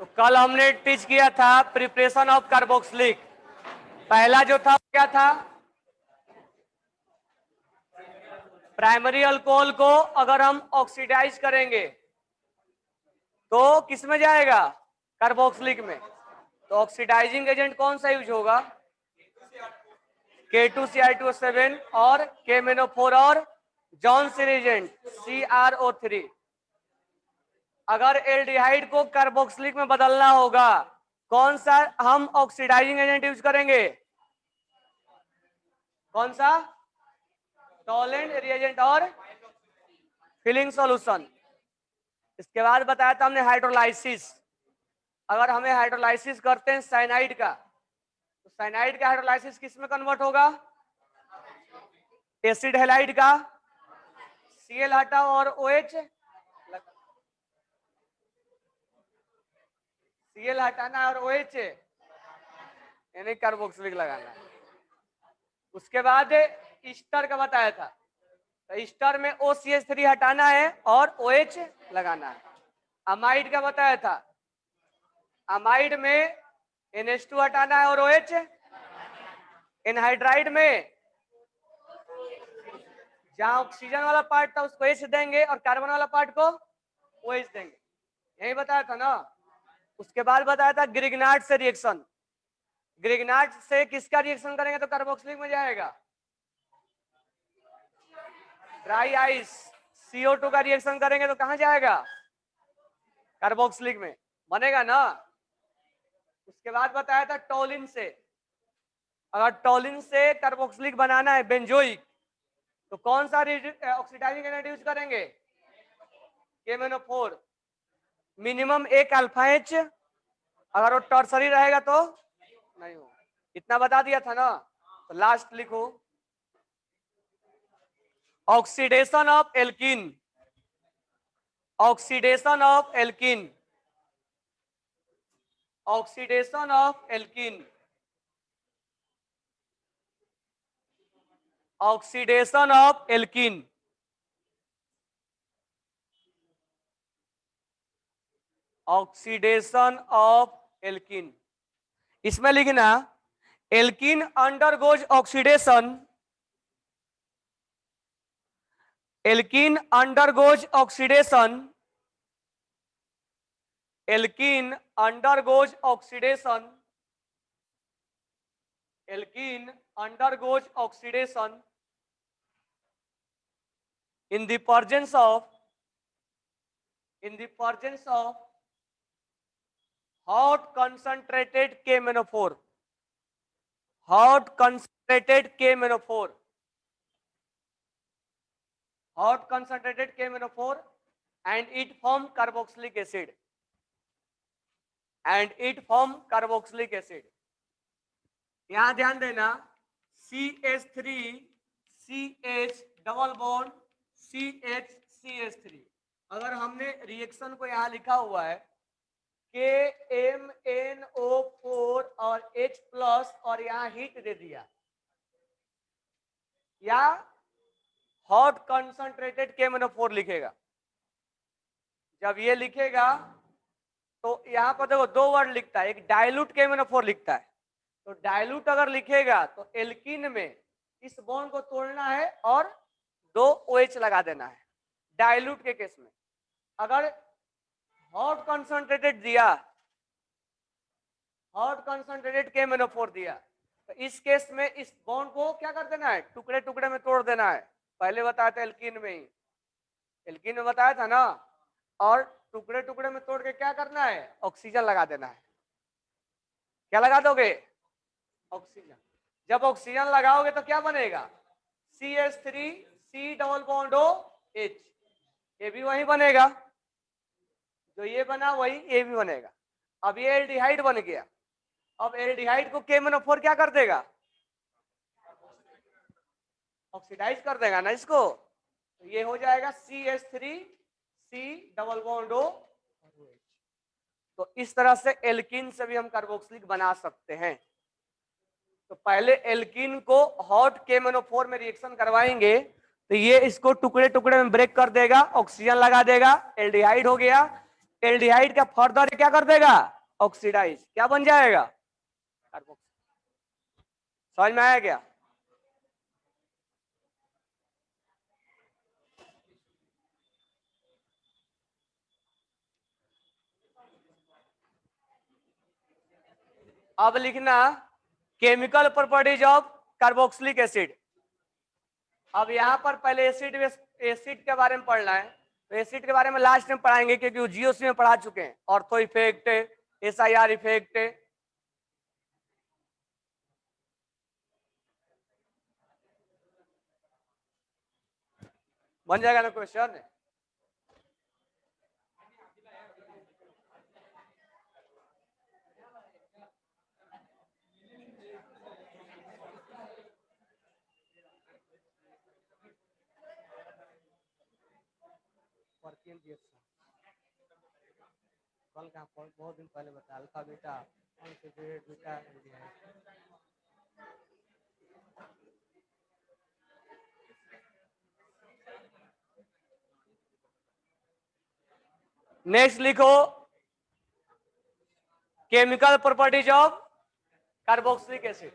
तो कल हमने टीच किया था प्रिपरेशन ऑफ कार्बोक्सिलिक। पहला जो था क्या था, प्राइमरी अल्कोहल को अगर हम ऑक्सीडाइज करेंगे तो किस में जाएगा, कार्बोक्सिलिक में। तो ऑक्सीडाइजिंग एजेंट कौन सा यूज होगा, K2CI2O7 और KMnO4 और जॉनसन एजेंट CrO3। अगर एल्डिहाइड को कार्बोक्सिलिक में बदलना होगा कौन सा हम ऑक्सीडाइजिंग एजेंट यूज करेंगे, कौन सा, टॉलेंट रिएजेंट और फिलिंग सॉल्यूशन। इसके बाद बताया था हमने हाइड्रोलाइसिस। अगर हमें हाइड्रोलाइसिस करते हैं साइनाइड का, तो साइनाइड का हाइड्रोलाइसिस किस में कन्वर्ट होगा, एसिड हैलाइड का Cl हटाओ और OH, Cl हटाना और OH यानी कार्बोक्सिलिक लगाना है। उसके बाद ईस्टर का बताया था, तो ईस्टर में OCH3 हटाना है और OH लगाना है। अमाइड का बताया था, अमाइड में NH2 हटाना है और OH। एनहाइड्राइड में जहां ऑक्सीजन वाला पार्ट था उसको H देंगे और कार्बन वाला पार्ट को OH देंगे, यही बताया था ना। उसके बाद बताया था ग्रिग्नार्ड से रिएक्शन। ग्रिग्नार्ड से किसका रिएक्शन करेंगे तो कार्बोक्सिलिक में जाएगा, ड्राई आइस CO2 का रिएक्शन करेंगे तो कहां जाएगा, कार्बोक्सिलिक में बनेगा ना। उसके बाद बताया था टोलिन से, अगर टोलिन से कार्बोक्सिलिक बनाना है बेंजोइक तो कौन सा ऑक्सीडाइजिंग एजेंट यूज करेंगे, KMnO4। मिनिमम एक अल्फा H, अगर वो टर्सरी रहेगा तो नहीं हो। इतना बता दिया था ना। तो लास्ट लिखो, oxidation of alkene, oxidation of alkene, oxidation of alkene, oxidation of alkene, oxidation of alkene. इसमें लिखना alkene undergoes oxidation, alkene undergoes oxidation, alkene undergoes oxidation, alkene undergoes oxidation in the presence of hot concentrated KMnO4, hot concentrated KMnO4, hot concentrated KMnO4 and it form carboxylic acid, and it form carboxylic acid। यहां ध्यान देना CH3 CH double bond CH CH3। अगर हमने reaction को यहां लिखा हुआ है KMnO4 और H प्लस और यहां हीट दे दिया, या हॉट कंसंट्रेटेड KMnO4 लिखेगा। जब ये लिखेगा तो यहां पर देखो दो वर्ड लिखता है, एक डाइल्यूट KMnO4 लिखता है। तो डाइल्यूट अगर लिखेगा तो एल्कीन में इस बॉन्ड को तोड़ना है और 2 OH लगा देना है डाइल्यूट के केस में। अगर हॉट कंसंट्रेटेड दिया, हॉट कंसंट्रेटेड KMnO4 दिया, तो इस केस में इस बॉन्ड को क्या कर देना है, टुकड़े टुकड़े में तोड़ देना है। पहले बताया था एल्कीन में ही, एल्कीन में बताया था ना। और टुकड़े टुकड़े में तोड़ के क्या करना है, ऑक्सीजन लगा देना है। क्या लगा दोगे, ऑक्सीजन। जब ऑक्सीजन लगाओगे तो क्या बनेगा, CH3 C double bond OH, ये भी वही बनेगा जो ये बना, वही ये भी बनेगा। अब ये एल्डिहाइड बन गया। अब एल्डिहाइड को KMnO4 क्या कर देगा, ऑक्सीडाइज कर देगा ना इसको। तो ये हो जाएगा CH3 C double bond OH। तो इस तरह से एल्कीन से भी हम कार्बोक्सिलिक बना सकते हैं। तो पहले एल्कीन को हॉट KMnO4 में रिएक्शन करवाएंगे तो ये इसको टुकड़े टुकड़े में ब्रेक कर देगा, ऑक्सीजन लगा देगा, एल्डिहाइड हो गया। एल्डिहाइड का फर्दर क्या कर देगा, ऑक्सीडाइज, क्या बन जाएगा, कार्बोक्सिल। समझ में आया क्या? अब लिखना chemical properties of carboxylic acid. अब यहाँ पर पहले एसिड के बारे में पढ़ना है, तो एसिड के बारे में लास्ट में पढ़ाएंगे क्योंकि वो जीओसी में पढ़ा चुके हैं, ऑर्थो इफेक्ट, एसआईआर इफेक्ट। बन जाएगा ना क्वेश्चन? कल का बहुत दिन पहले बताया, alpha beta unsaturated beta aldehyde. Next लिखो chemical properties of carboxylic acid.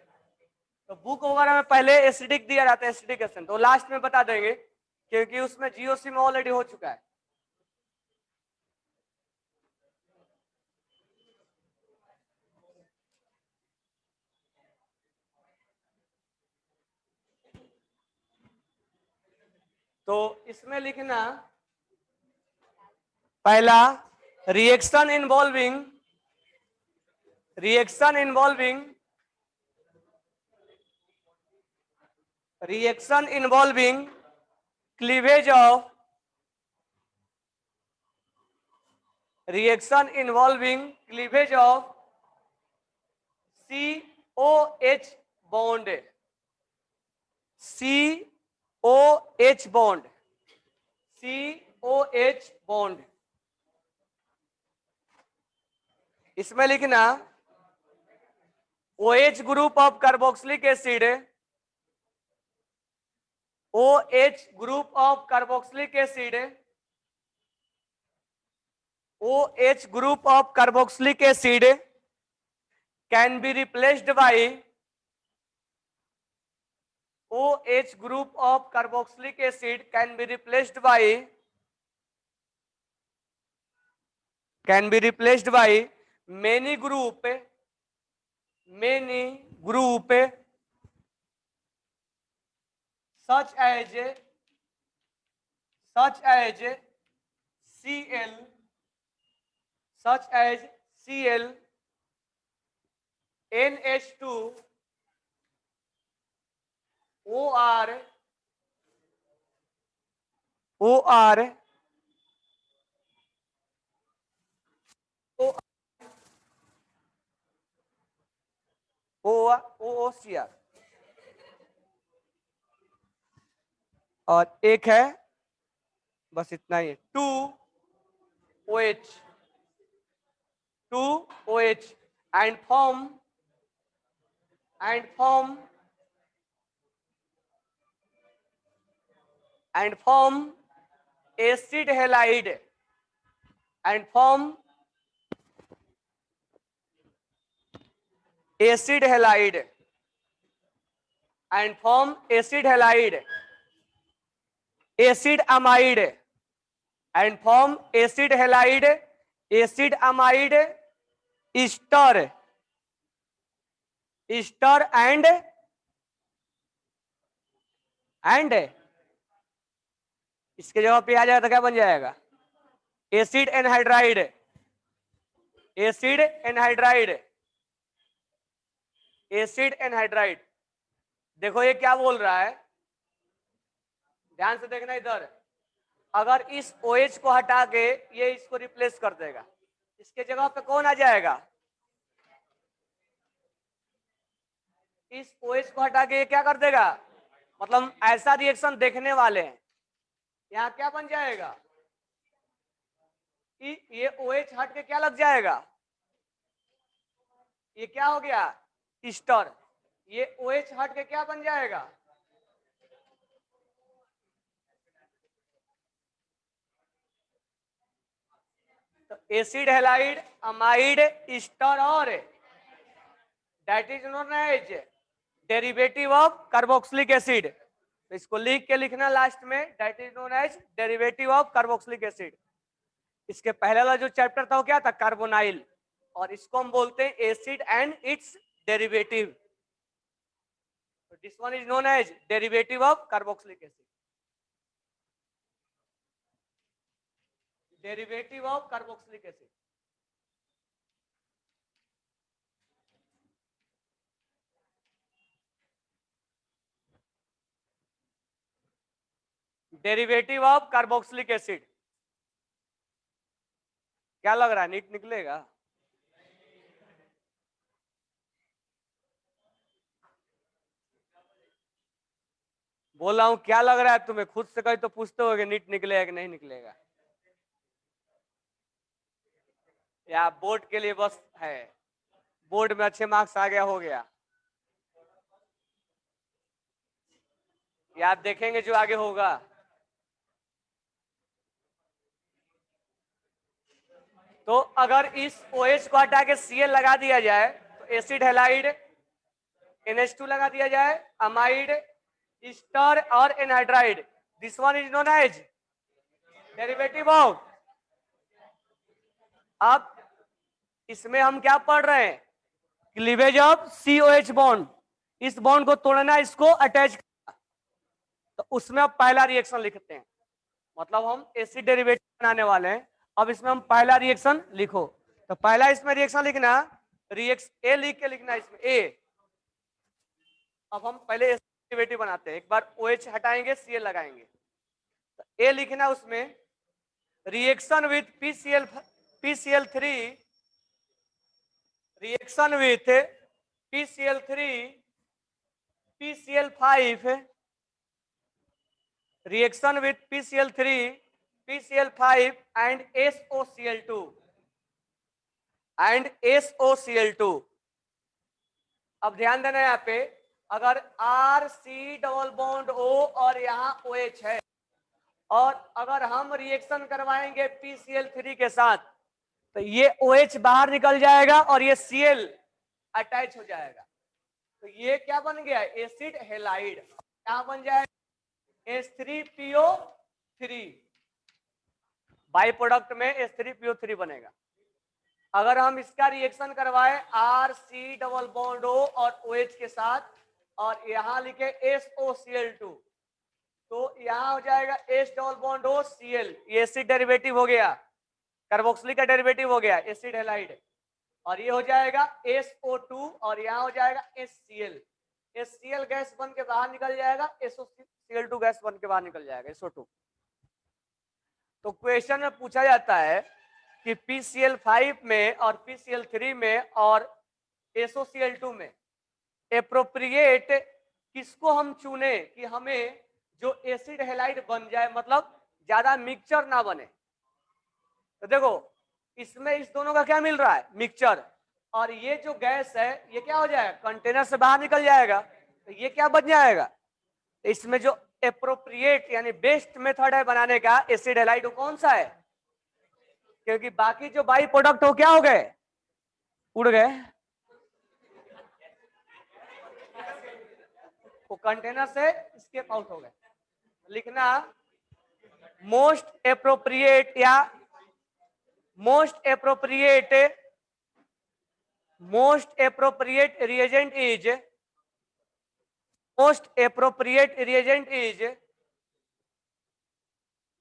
तो बुक वगैरह में पहले एसिडिक दिया जाता है, एसिडिक एसिड, तो लास्ट में बता देंगे क्योंकि उसमें जीओसी में ऑलरेडी हो चुका है। तो इसमें लिखना पहला reaction involving reaction involving reaction involving cleavage of reaction involving cleavage of COH bond, COH bond, COH bond। इसमें लिखना OH group of carboxylic acid, OH group of carboxylic acid, OH group of carboxylic acid can be replaced by OH group of carboxylic acid can be replaced by many group such as Cl, such as Cl, NH2, OR, OOCR, और एक है बस इतना ही, 2OH and form acid halide and form acid halide and form acid halide, acid amide and form acid halide, acid amide, ester and इसके जगह पे आ जाएगा तो क्या बन जाएगा, acid anhydride, acid anhydride, acid anhydride. देखो ये क्या बोल रहा है, ध्यान से देखना इधर, अगर इस OH को हटा के ये इसको रिप्लेस कर देगा, इसके जगह पे कौन आ जाएगा, इस OH को हटा के ये क्या कर देगा, मतलब ऐसा रिएक्शन देखने वाले हैं, यहाँ क्या बन जाएगा, ये OH हट के क्या लग जाएगा, ये क्या हो गया, ईस्टर, ये OH हट के क्या बन जाएगा, तो एसिड हैलाइड अमाइड ईस्टर और that is known as derivative of carboxylic acid. तो इसको लिख के लिखना लास्ट में, that is known as derivative of carboxylic acid. इसके पहले वाला जो चैप्टर था वो क्या था, कार्बोनाइल, और इसको हम बोलते हैं acid and it's derivative. So this one is known as derivative of carboxylic acid. Derivative of carboxylic acid. Derivative of carboxylic acid. क्या लग रहा है, नीट निकलेगा? बोल रहा हूं क्या लग रहा है तुम्हें, खुद से कहीं तो पूछते हो कि नीट निकलेगा कि नहीं निकलेगा, या बोर्ड के लिए बस है, बोर्ड में अच्छे मार्क्स आ गया हो गया, या आप देखेंगे जो आगे होगा? तो अगर इस OH को हटा के Cl लगा दिया जाए तो एसिड हैलाइड, NH2 लगा दिया जाए, अमाइड, ईस्टर और anhydride, this one is known as derivative of. अब इसमें हम क्या पढ़ रहे हैं, क्लीवेज ऑफ COH बॉन्ड, इस बॉन्ड को तोड़ना, इसको अटैच करना। तो उसमें अब पहला रिएक्शन लिखते हैं, मतलब हम एसिड डेरिवेटिव बनाने वाले हैं। अब इसमें हम पहला रिएक्शन लिखो, तो पहला इसमें रिएक्शन लिखना, रिएक्शन ए लिख के लिखना इसमें ए। अब हम पहले एसिड डेरिवेटिव बनाते हैं, एक बार OH हटाएंगे Cl लगाएंगे, तो ए लिखना उसमें, reaction with PCl3, reaction with PCl3 PCl5, reaction with PCl3 PCl5 and SOCl2 and SOCl2। अब ध्यान देना यहाँ पे, अगर RC डबल बॉन्ड O और यहाँ OH है, और अगर हम रिएक्शन करवाएंगे PCl3 के साथ, तो ये OH बाहर निकल जाएगा और ये Cl अटैच हो जाएगा, तो ये क्या बन गया, एसिड हैलाइड। क्या बन जाएगा, H3PO3, बाई प्रोडक्ट में H3PO3 बनेगा। अगर हम इसका रिएक्शन करवाए RC डबल बॉन्ड O और OH के साथ, और यहां लिखे SOCl2, तो यहां हो जाएगा H double bond O Cl, ये एसिड डेरिवेटिव हो गया, कार्बोक्सिलिक का डेरिवेटिव हो गया एसिड हैलाइड, और ये हो जाएगा SO2 और यहां हो जाएगा HCl, HCl गैस बन के बाहर निकल जाएगा, SOCl2 गैस बन के बाहर निकल जाएगा, SO2। तो क्वेश्चन में पूछा जाता है कि PCl5 में और PCl3 में और SOCl2 में एप्रोप्रिएट किसको हम चुने कि हमें जो एसिड हैलाइड बन जाए, मतलब ज्यादा मिक्सचर ना बने। तो देखो इसमें इस दोनों का क्या मिल रहा है, मिक्सचर, और ये जो गैस है ये क्या हो जाएगा, कंटेनर से बाहर निकल जाएगा, तो ये क्या बन जाएगा। इसमें जो एप्रोप्रिएट यानी बेस्ट मेथड है बनाने का एसिड हैलाइड, कौन सा है, क्योंकि बाकी जो बाई प्रोडक्ट हो क्या हो गए, उड़ गए, वो कंटेनर से स्केप आउट हो गए। लिखना मोस्ट एप्रोप्रिएट या most appropriate reagent is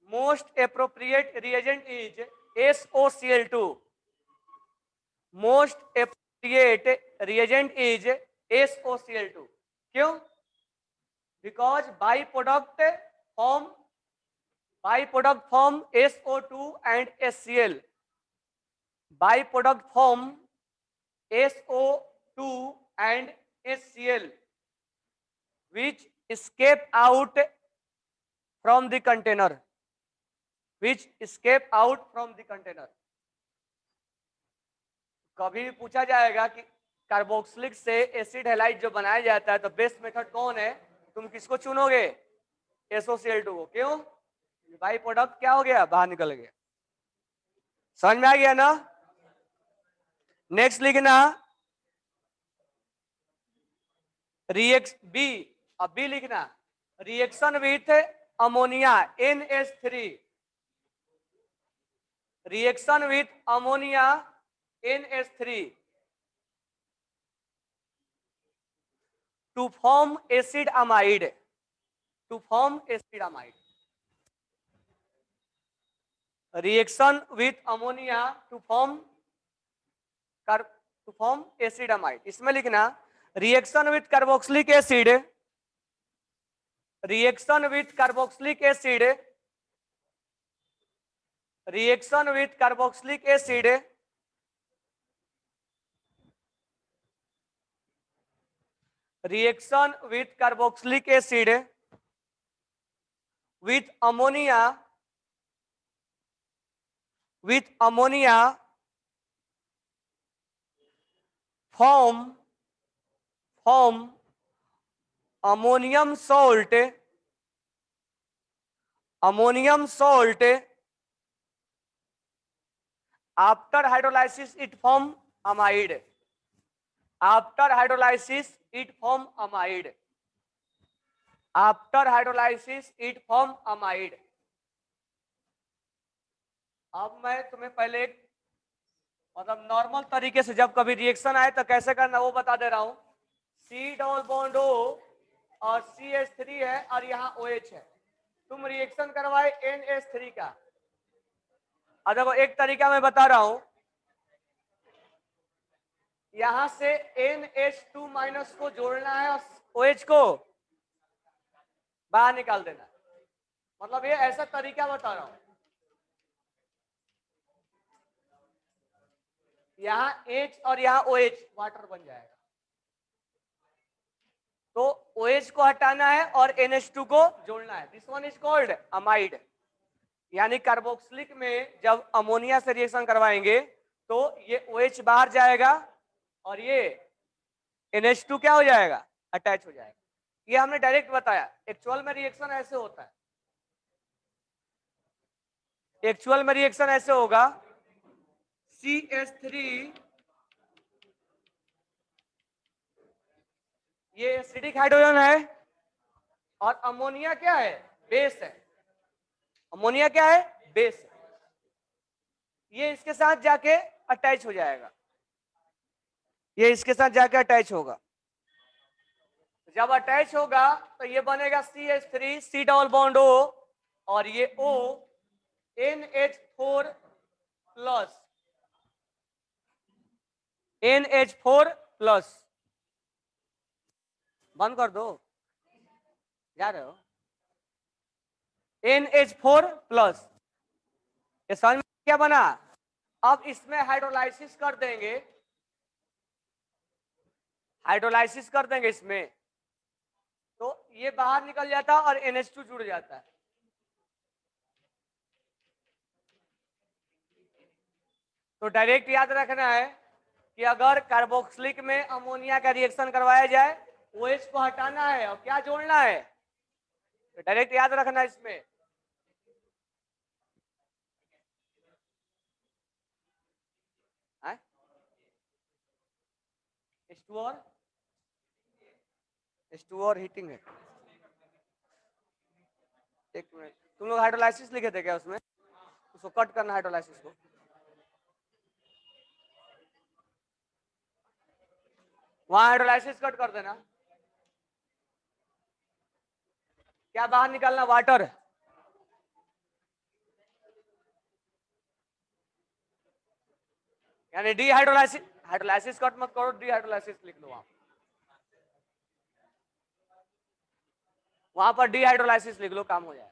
most appropriate reagent is SOCl2, most appropriate reagent is SOCl2। क्यों, because byproduct form SO2 and HCl, byproduct form SO2 and HCl which escape out from the container, कभी भी पूछा जाएगा कि carboxylic से acid halide जो बनाया जाता है तो बेस्ट मेथड कौन है, तुम किसको चुनोगे, SOCl2 को। क्यों, बाई प्रोडक्ट क्या हो गया, बाहर निकल गया। समझ में आ गया ना? नेक्स्ट लिखना रिएक्ट बी, अब बी लिखना reaction with ammonia NH3, reaction with ammonia NH3 to form acid amide, to form acid amide, reaction with ammonia to form acid amide. इसमें लिखना reaction with carboxylic acid, reaction with carboxylic acid, reaction with carboxylic acid reaction with carboxylic acid with ammonia form ammonium salt after hydrolysis it form amide, after hydrolysis it form amide, after hydrolysis it form amide। अब मैं तुम्हें पहले एक मतलब normal तरीके से जब कभी रिएक्शन आए तो कैसे करना वो बता दे रहा हूं। C डबल बॉन्ड O और CH3 है और यहाँ OH है, तुम रिएक्शन करवाए NH3 का। अब देखो एक तरीका मैं बता रहा हूं, यहां से NH2 माइनस को जोड़ना है और OH को बाहर निकाल देना है। मतलब ये ऐसा तरीका बता रहा हूं, यहाँ H और यहाँ OH वाटर बन जाएगा, तो OH को हटाना है और NH2 को जोड़ना है। This one is called amide, यानी कार्बोक्सिलिक में जब अमोनिया से रिएक्शन करवाएंगे तो ये OH बाहर जाएगा और ये NH2 क्या हो जाएगा, अटैच हो जाएगा। ये हमने डायरेक्ट बताया, एक्चुअल में रिएक्शन ऐसे होता है, एक्चुअल में रिएक्शन ऐसे होगा CH3 ये एसिडिक हाइड्रोजन है और अमोनिया क्या है, बेस है, अमोनिया क्या है, बेस है। ये इसके साथ जाके अटैच हो जाएगा, ये इसके साथ जाके अटैच होगा। जब अटैच होगा तो ये बनेगा CH3 C double bond O और ये O NH4 plus, NH4 plus, बंद कर दो, जा रहे हो, NH4 प्लस। ये समझ में क्या बना? अब इसमें हाइड्रोलाइसिस कर देंगे, हाइड्रोलाइसिस कर देंगे इसमें, तो ये बाहर निकल जाता है और NH2 जुड़ जाता है। तो डायरेक्ट याद रखना है कि अगर कार्बोक्सिलिक में अमोनिया का रिएक्शन करवाया जाए, OH को हटाना है और क्या जोड़ना है, तो डायरेक्ट याद रखना इसमें H2 और हीटिंग है। एक मिनट, तुम लोग हाइड्रोलाइसिस लिखे थे क्या उसमें? उसको कट करना हाइड्रोलाइसिस को, वहां हाइड्रोलाइसिस कट कर देना। क्या बाहर निकालना, वाटर, यानी डीहाइड्रोलाइसिस, हाइड्रोलाइसिस कट मत करो, डीहाइड्रोलाइसिस लिख लो वहां पर डीहाइड्रोलाइसिस लिख लो, काम हो जाएगा।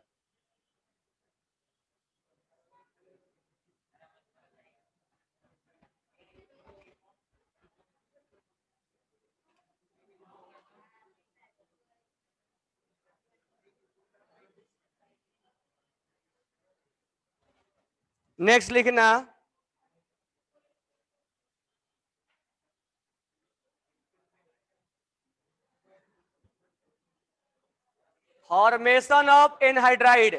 नेक्स्ट लिखना फॉर्मेशन ऑफ एनहाइड्राइड,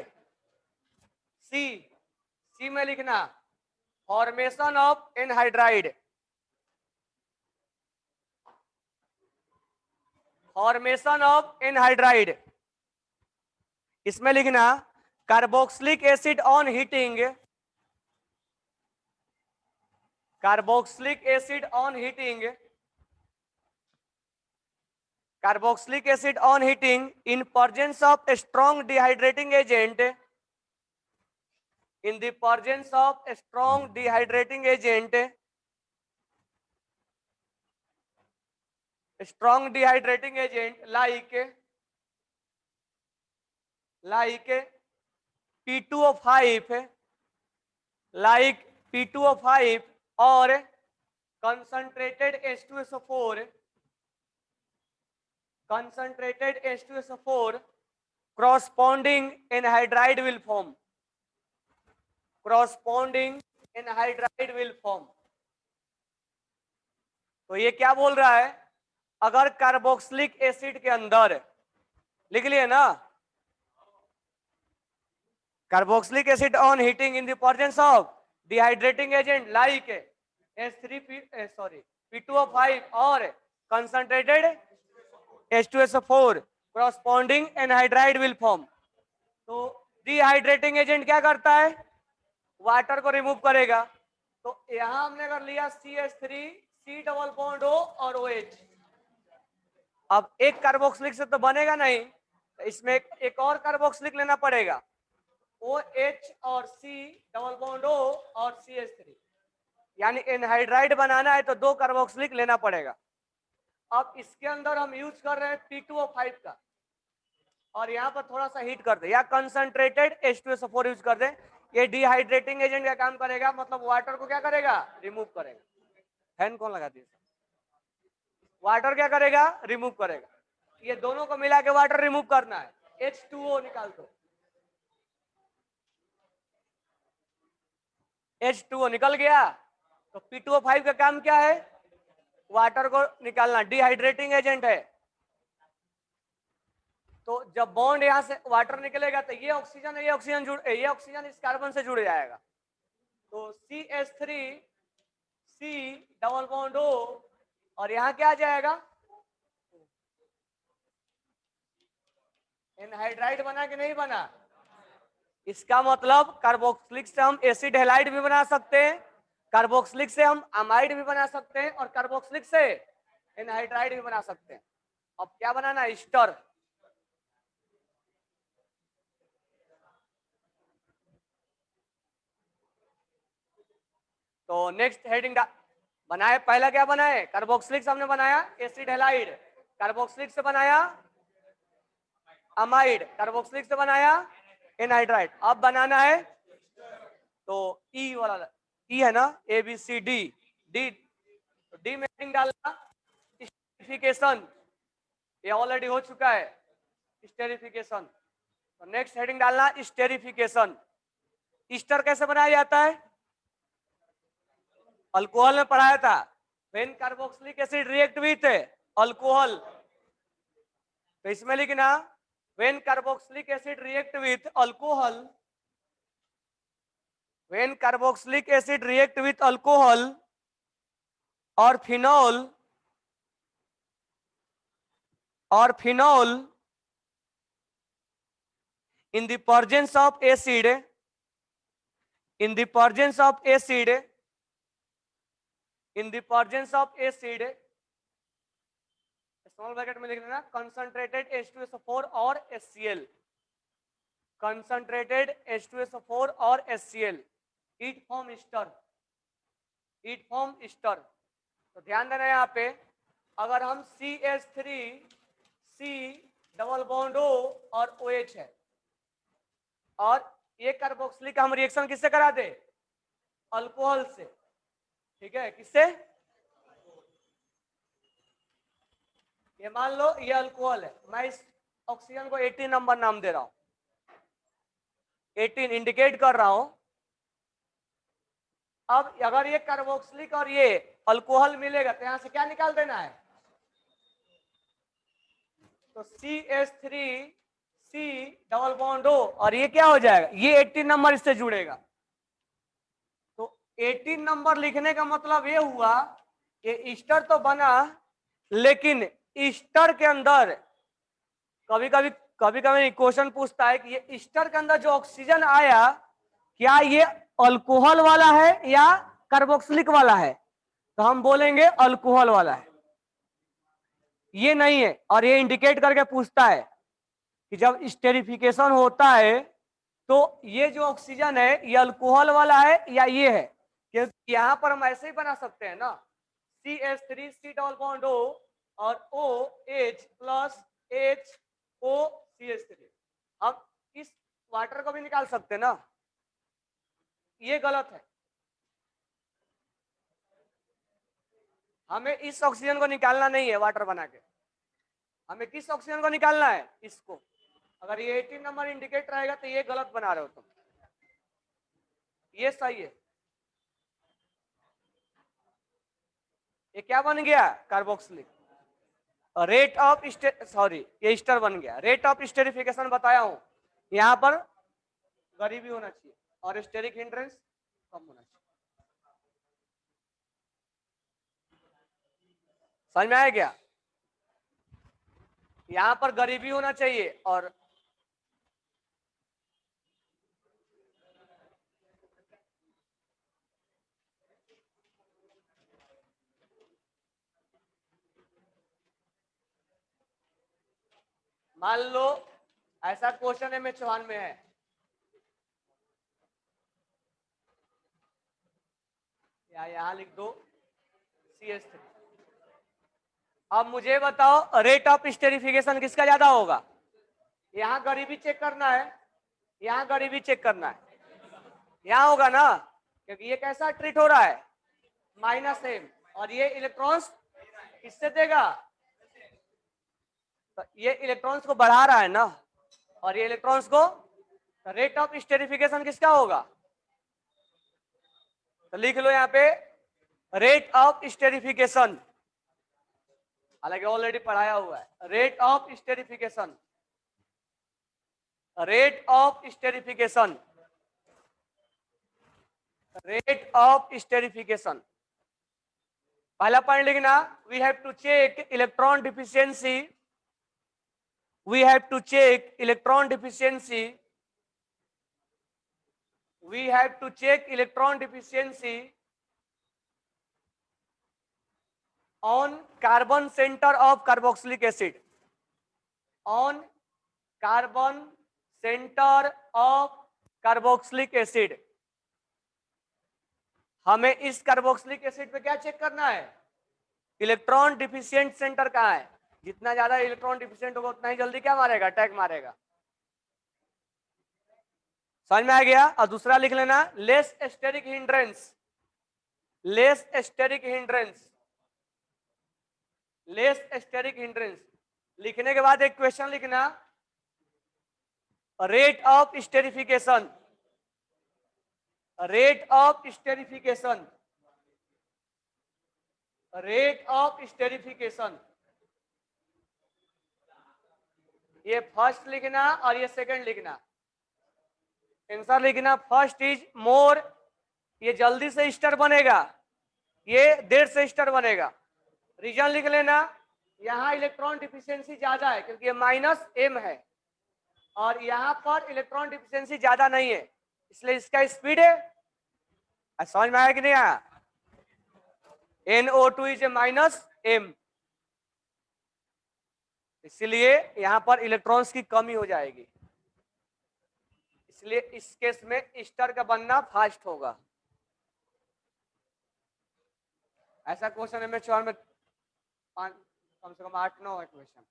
सी, सी में लिखना formation of anhydride, formation of anhydride, इसमें लिखना carboxylic acid on heating, carboxylic acid on heating, carboxylic acid on heating in presence of a strong dehydrating agent, in the presence of a strong dehydrating agent, strong dehydrating agent like P2O5, like P2O5 or concentrated H2SO4, concentrated H2SO4, corresponding anhydride will form, corresponding anhydride will form. तो ये क्या बोल रहा है, अगर carboxylic acid के अंदर, लिख लिए ना, carboxylic acid on heating in the presence of dehydrating agent like P2O5 और concentrated H2SO4, corresponding anhydride will form. तो डिहाइड्रेटिंग एजेंट क्या करता है, वाटर को रिमूव करेगा। तो यहां हमने कर लिया CH3 C double bond O और OH। अब एक कार्बोक्सिलिक से तो बनेगा नहीं, तो इसमें एक और कार्बोक्सिलिक लेना पड़ेगा, OH और C डबल बॉन्ड O और CH3, यानी एनहाइड्राइड बनाना है तो 2 कार्बोक्सिलिक लेना पड़ेगा। अब इसके अंदर हम यूज कर रहे हैं P2O5 का, और यहाँ पर थोड़ा सा हीट कर दे या कंसंट्रेटेड H2SO4 यूज कर दे। ये डिहाइड्रेटिंग एजेंट का काम करेगा, मतलब वाटर को क्या करेगा, रिमूव करेगा। फैन कौन लगा दिया, वाटर क्या करेगा, रिमूव करेगा। ये दोनों को मिला के वाटर रिमूव करना है, H2O निकाल दो, H2O निकल गया। तो P2O5 का काम क्या है, वाटर को निकालना, डिहाइड्रेटिंग एजेंट है। तो जब बॉन्ड यहां से वाटर निकलेगा तो ये ऑक्सीजन है, ये ऑक्सीजन जुड़, ये ऑक्सीजन इस कार्बन से जुड़ जाएगा। तो CH3 C double bond O, और यहां क्या आ जाएगा, एनहाइड्राइड बना कि नहीं बना। इसका मतलब कार्बोक्सिलिक से हम एसिड हैलाइड भी बना सकते हैं, कार्बोक्सिलिक से हम अमाइड भी बना सकते हैं, और कार्बोक्सिलिक से एनहाइड्राइड भी बना सकते हैं। अब क्या बनाना, ईस्टर। तो नेक्स्ट हेडिंग बनाए, पहला क्या बनाए, कार्बोक्सिलिक से हमने बनाया एसिड हैलाइड, कार्बोक्सिलिक से बनाया अमाइड, कार्बोक्सिलिक से बनाया एनहाइड्राइड। अब बनाना है तो ई वाला, ई है ना, ABCD, डी, तो डी में हेडिंग डालना स्टेरिफिकेशन, ये ऑलरेडी हो चुका है स्टेरिफिकेशन। तो नेक्स्ट हेडिंग डालना स्टेरिफिकेशन। ईस्टर कैसे बनाया जाता है, अल्कोहल में पढ़ाया था, when carboxylic acid react with alcohol. तो इसमें लिखना when carboxylic acid react with alcohol, when carboxylic acid react with alcohol और फिनॉल, और phenol in the presence of acid, in the presence of acid, in the presence of acid, small bracket में लिख लेना concentrated H2SO4 और HCl, concentrated H2SO4 और HCl, it form Easter, it form Easter. तो ध्यान देना यहाँ पे, अगर हम CH3 C double bond O और OH है, और ये कार्बोक्सिलिक हम रिएक्शन किससे करा दे, अल्कोहल से, ठीक है, किससे, ये मान लो ये अल्कोहल है, मैं इस ऑक्सीजन को 18 नंबर नाम दे रहा हूं, 18 इंडिकेट कर रहा हूं। अब अगर ये कार्बोक्सिलिक और ये अल्कोहल मिलेगा तो यहां से क्या निकाल देना है, तो CH3 C double bond O, और ये क्या हो जाएगा, ये 18 नंबर इससे जुड़ेगा। तो 18 नंबर लिखने का मतलब ये हुआ कि ईस्टर तो बना, लेकिन ईस्टर के अंदर कभी कभी क्वेश्चन पूछता है कि ये ईस्टर के अंदर जो ऑक्सीजन आया, क्या ये अल्कोहल वाला है या कार्बोक्सिलिक वाला है? तो हम बोलेंगे अल्कोहल वाला है। ये नहीं है, और ये इंडिकेट करके पूछता है कि जब स्टेरिफिकेशन होता है तो ये जो ऑक्सीजन है ये अल्कोहल वाला है या ये है, क्योंकि यहाँ पर हम ऐसे ही बना सकते हैं ना, CH3 C double bond O और OH प्लस HO CH3। हम इस वाटर को भी निकाल सकते हैं ना, ये गलत है। हमें इस ऑक्सीजन को निकालना नहीं है वाटर बना के, हमें किस ऑक्सीजन को निकालना है? इसको। अगर ये 18 नंबर इंडिकेट रहेगा तो ये गलत बना रहे हो तुम, ये सही है। ये क्या बन गया? कार्बोक्सिलिक। रेट ऑफ सॉरी, ये ईस्टर बन गया। रेट ऑफ स्टेरिफिकेशन बताया हूं, यहां पर गरीबी होना चाहिए और स्टेरिक हिंड्रेंस कम होना चाहिए। समझ में आया क्या? यहां पर गरीबी होना चाहिए और मान लो ऐसा क्वेश्चन में चौहान में है, या यहां लिख दो CH3। अब मुझे बताओ रेट ऑफ स्टेरिफिकेशन किसका ज्यादा होगा? यहां गरीबी चेक करना है, यहां गरीबी चेक करना है, यहां होगा ना, क्योंकि ये कैसा ट्रीट हो रहा है? -m, और ये इलेक्ट्रॉन्स किससे देगा? तो ये इलेक्ट्रॉन्स को बढ़ा रहा है ना, और ये इलेक्ट्रॉन्स को, रेट ऑफ स्टेरिफिकेशन किसका होगा? तो लिख लो यहाँ पे रेट ऑफ स्टेरिफिकेशन, हालांकि ऑलरेडी पढ़ाया हुआ है। Rate of esterification, rate of esterification, rate of esterification. पहला पॉइंट लिखना, we have to check electron deficiency, we have to check electron deficiency, we have to check electron deficiency on carbon center of carboxylic acid, on carbon center of carboxylic acid। हमें इस carboxylic acid पे क्या check करना है? Electron deficient centre कहाँ है? जितना ज्यादा इलेक्ट्रॉन डिफिशियंट होगा उतना ही जल्दी क्या मारेगा? अटैक मारेगा। समझ में आ गया? और दूसरा लिख लेना, less steric hindrance, less steric hindrance, less steric hindrance. लिखने के बाद एक क्वेश्चन लिखना, rate of esterification, rate of esterification, rate of esterification. ये फर्स्ट लिखना और ये सेकंड लिखना। आंसर लिखना, फर्स्ट इज मोर, ये जल्दी से स्टर बनेगा, ये देर से स्टर बनेगा। रीजन लिख लेना, यहाँ इलेक्ट्रॉन डिफिशियंसी ज्यादा है क्योंकि ये -m है, और यहाँ पर इलेक्ट्रॉन डिफिशियंसी ज्यादा नहीं है, इसलिए इसका स्पीड है। समझ में आया कि नहीं आया? NO2 इज ए -m, इसलिए यहां पर इलेक्ट्रॉन्स की कमी हो जाएगी, इसलिए इस केस में ईस्टर का बनना फास्ट होगा। ऐसा क्वेश्चन है में कम से कम 8-9 है क्वेश्चन।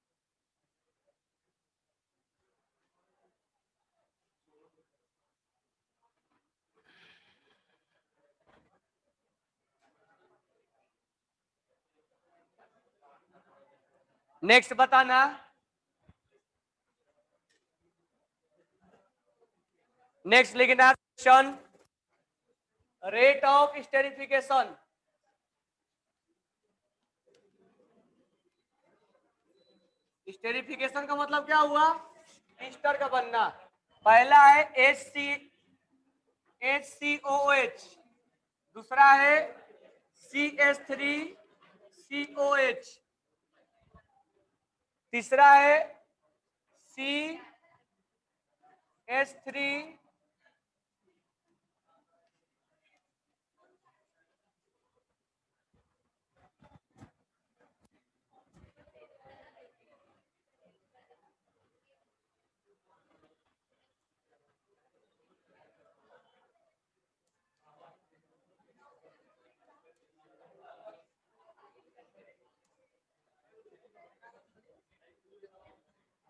नेक्स्ट बताना, नेक्स्ट लिखना question, rate of esterification. Esterification का मतलब क्या हुआ? ईस्टर का बनना। पहला है HCOOH, दूसरा है CH3COH, तीसरा है CH3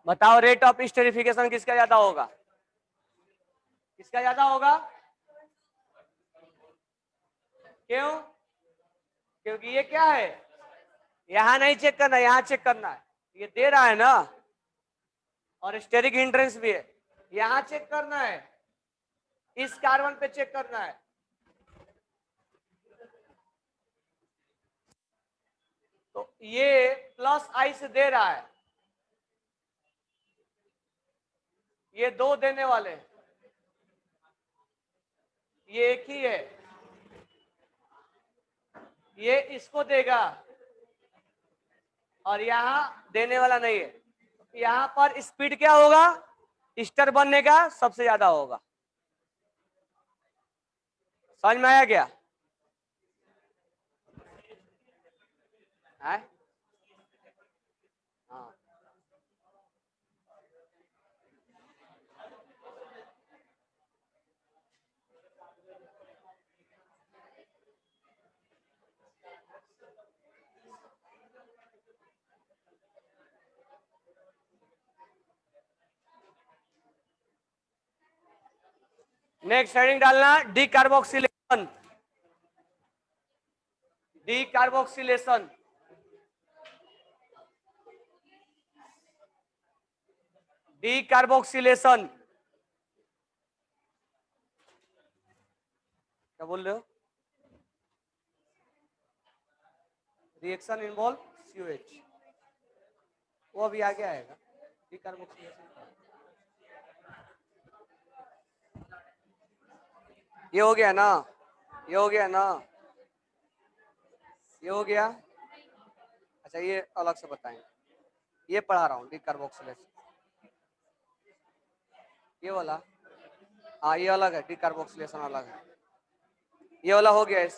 बताओ रेट ऑफ स्टेरिफिकेशन किसका ज्यादा होगा? किसका ज्यादा होगा? क्यों? क्योंकि ये क्या है, यहां नहीं चेक करना, यहां चेक करना है, ये दे रहा है ना, और स्टेरिक हिंड्रेंस भी है, यहां चेक करना है, इस कार्बन पे चेक करना है। तो ये प्लस आई से दे रहा है, ये दो देने वाले हैं, ये एक ही है, ये इसको देगा और यहां देने वाला नहीं है। यहां पर स्पीड क्या होगा, स्टर बनने का सबसे ज्यादा होगा। समझ में आया क्या? है? हाँ। नेक्स्ट हेडिंग डालना D carboxylation. D carboxylation, D carboxylation क्या बोल रहे हो? रिएक्शन इन्वॉल्व COH, वो अभी आगे आएगा। डी कार्बोक्सिलेशन ये हो गया ना, ये हो गया ना, ये हो गया। अच्छा ये अलग से बताएंगे, ये पढ़ा रहा हूँ डी कार्बोक्सिलेशन, ये वाला, हाँ ये अलग है, डी कार्बोक्सिलेशन अलग है, ये वाला हो गया।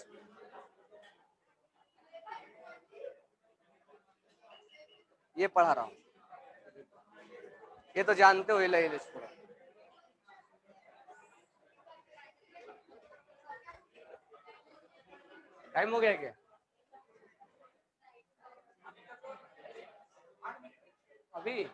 ये पढ़ा रहा हूँ, ये तो जानते हो, ये पूरा। टाइम हो गया क्या? अभी